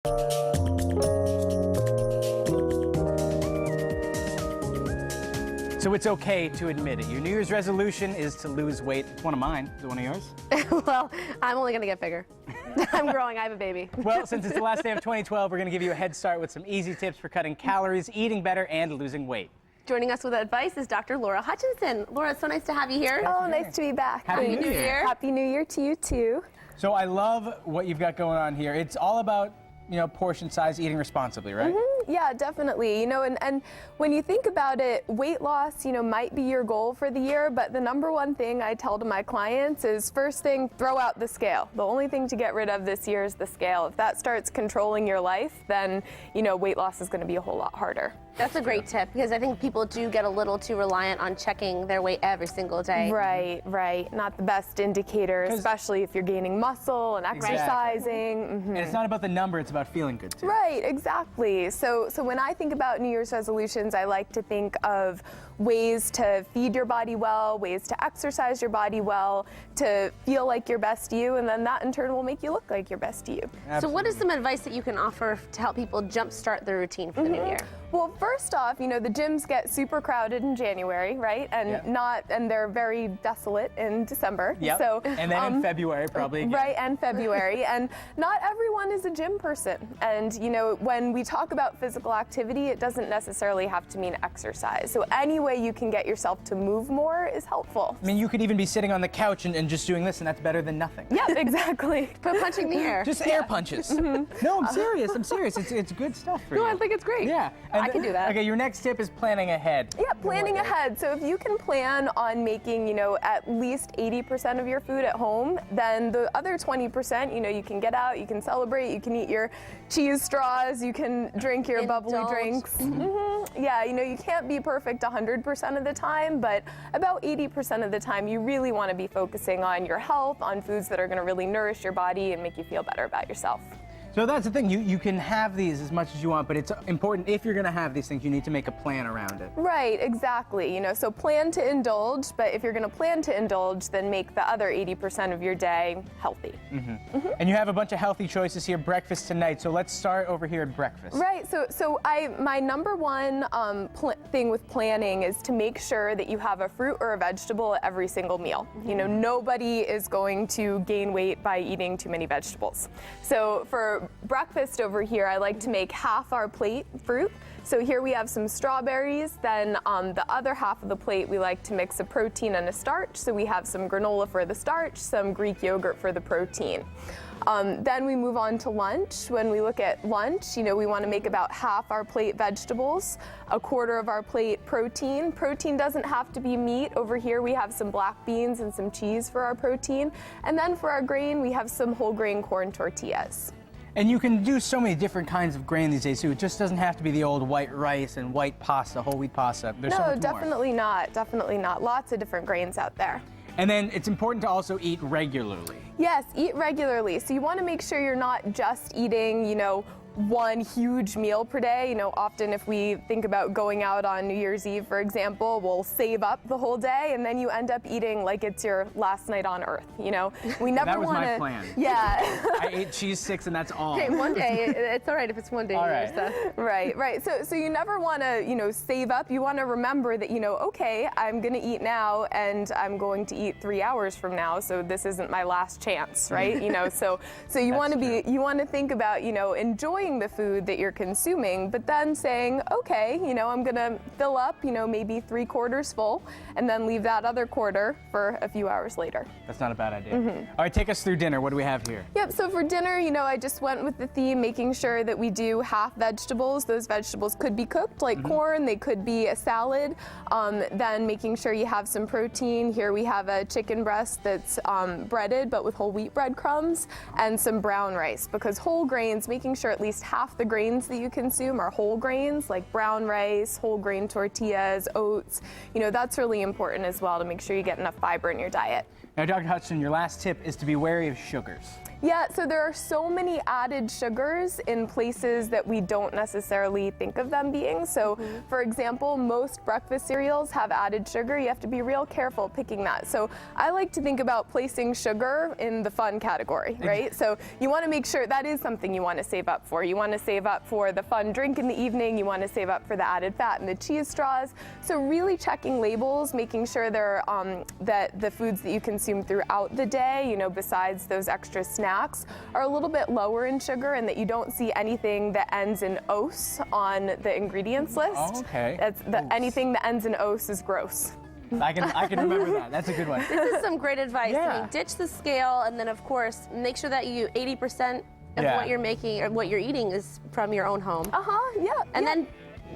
So it's okay to admit it. Your New Year's resolution is to lose weight. It's one of mine. Is it one of yours? Well, I'm only going to get bigger. I'm growing. I have a baby. Well, since it's the last day of 2012, we're going to give you a head start with some easy tips for cutting calories, eating better, and losing weight. Joining us with advice is Dr. Laura Hutchinson. Laura, it's so nice to have you here. Oh, nice to be back. Happy New Year. Happy New Year to you, too. So I love what you've got going on here. It's all about, portion size, eating responsibly, right? Yeah, definitely. And when you think about it, weight loss, might be your goal for the year, but the number one thing I tell to my clients is first thing, throw out the scale. The only thing to get rid of this year is the scale. If that starts controlling your life, then, weight loss is going to be a whole lot harder. That's a great tip because I think people do get a little too reliant on checking their weight every single day. Right. Not the best indicator, especially if you're gaining muscle and exercising. And it's not about the number, it's about feeling good too. Right, exactly. So when I think about New Year's resolutions, I like to think of ways to feed your body well, ways to exercise your body well, to feel like your best you, and then that in turn will make you look like your best you. Absolutely. So what is some advice that you can offer to help people jumpstart their routine for the new year? Well, first off, the gyms get super crowded in January, right? And they're very desolate in December. Yep. So, and then in February, probably again. Right, and February. And not everyone is a gym person. And, when we talk about physical activity, it doesn't necessarily have to mean exercise. So any way you can get yourself to move more is helpful. I mean, you could even be sitting on the couch and just doing this, and that's better than nothing. Yeah, exactly. But punching the air. Just air punches. No, I'm serious. it's good stuff for you. No, I think it's great. Yeah. I can do that. Okay, your next tip is planning ahead. Yeah, planning ahead. So if you can plan on making, at least 80% of your food at home, then the other 20%, you can get out, you can celebrate, you can eat your cheese straws, you can drink your bubbly drinks. Yeah, you can't be perfect 100% of the time, but about 80% of the time, you really want to be focusing on your health, on foods that are going to really nourish your body and make you feel better about yourself. So that's the thing, you can have these as much as you want, but it's important if you're going to have these things, you need to make a plan around it. Right, exactly. So plan to indulge, but if you're going to plan to indulge, then make the other 80% of your day healthy. And you have a bunch of healthy choices here, breakfast tonight, so let's start over here at breakfast. Right, so my number one thing with planning is to make sure that you have a fruit or a vegetable at every single meal. Nobody is going to gain weight by eating too many vegetables. So for breakfast over here, I like to make half our plate fruit. So here we have some strawberries, then the other half of the plate we like to mix a protein and a starch. So we have some granola for the starch, some Greek yogurt for the protein. Then we move on to lunch. When we look at lunch, we want to make about half our plate vegetables, a quarter of our plate protein. Protein doesn't have to be meat. Over here we have some black beans and some cheese for our protein. And then for our grain, we have some whole grain corn tortillas. And you can do so many different kinds of grain these days too. It just doesn't have to be the old white rice and white pasta, whole wheat pasta. There's so much more. No, definitely not. Definitely not. Lots of different grains out there. And then it's important to also eat regularly. Yes, eat regularly. So you want to make sure you're not just eating, one huge meal per day. Often if we think about going out on New Year's Eve, for example, we'll save up the whole day and then you end up eating like it's your last night on earth. We never want to. That was my plan. Yeah. I ate cheese sticks and that's all. Hey, one day, it's all right if it's one day. All right. Right. So you never want to, save up. You want to remember that, okay, I'm going to eat now and I'm going to eat 3 hours from now. So this isn't my last chance, right? So you want to think about, enjoying the food that you're consuming, but then saying, okay, I'm gonna fill up, maybe 3/4 full, and then leave that other quarter for a few hours later. That's not a bad idea. All right, take us through dinner. What do we have here? Yep, so for dinner, I just went with the theme, making sure that we do half vegetables. Those vegetables could be cooked, like corn, they could be a salad. Then making sure you have some protein. Here we have a chicken breast that's breaded, but with whole wheat breadcrumbs, and some brown rice, because whole grains, making sure at least half the grains that you consume are whole grains, like brown rice, whole grain tortillas, oats. That's really important as well to make sure you get enough fiber in your diet. Now, Dr. Hutchinson, your last tip is to be wary of sugars. Yeah, so there are so many added sugars in places that we don't necessarily think of them being. So, for example, most breakfast cereals have added sugar. You have to be real careful picking that. So I like to think about placing sugar in the fun category, right? So you want to make sure that is something you want to save up for. You want to save up for the fun drink in the evening. You want to save up for the added fat and the cheese straws. So really checking labels, making sure they're that the foods that you consume throughout the day, you know, besides those extra snacks, are a little bit lower in sugar, and that you don't see anything that ends in "ose" on the ingredients list. Oh, okay. Anything that ends in "ose" is gross. I can remember that. That's a good one. This is some great advice. I Yeah. mean, ditch the scale, and then of course make sure that you 80% of Yeah. what you're making or what you're eating is from your own home. Yeah. And then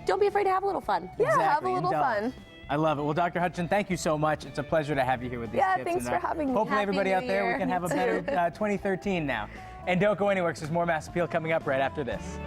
don't be afraid to have a little fun. yeah, have a Exactly, little indulge. fun. I love it. Well, Dr. Hutchin, thank you so much. It's a pleasure to have you here with these Yeah, tips. thanks and, for having me. Hopefully Happy everybody New out there, we Year. can have a better 2013 now. And don't go anywhere, 'cause there's more Mass Appeal coming up right after this.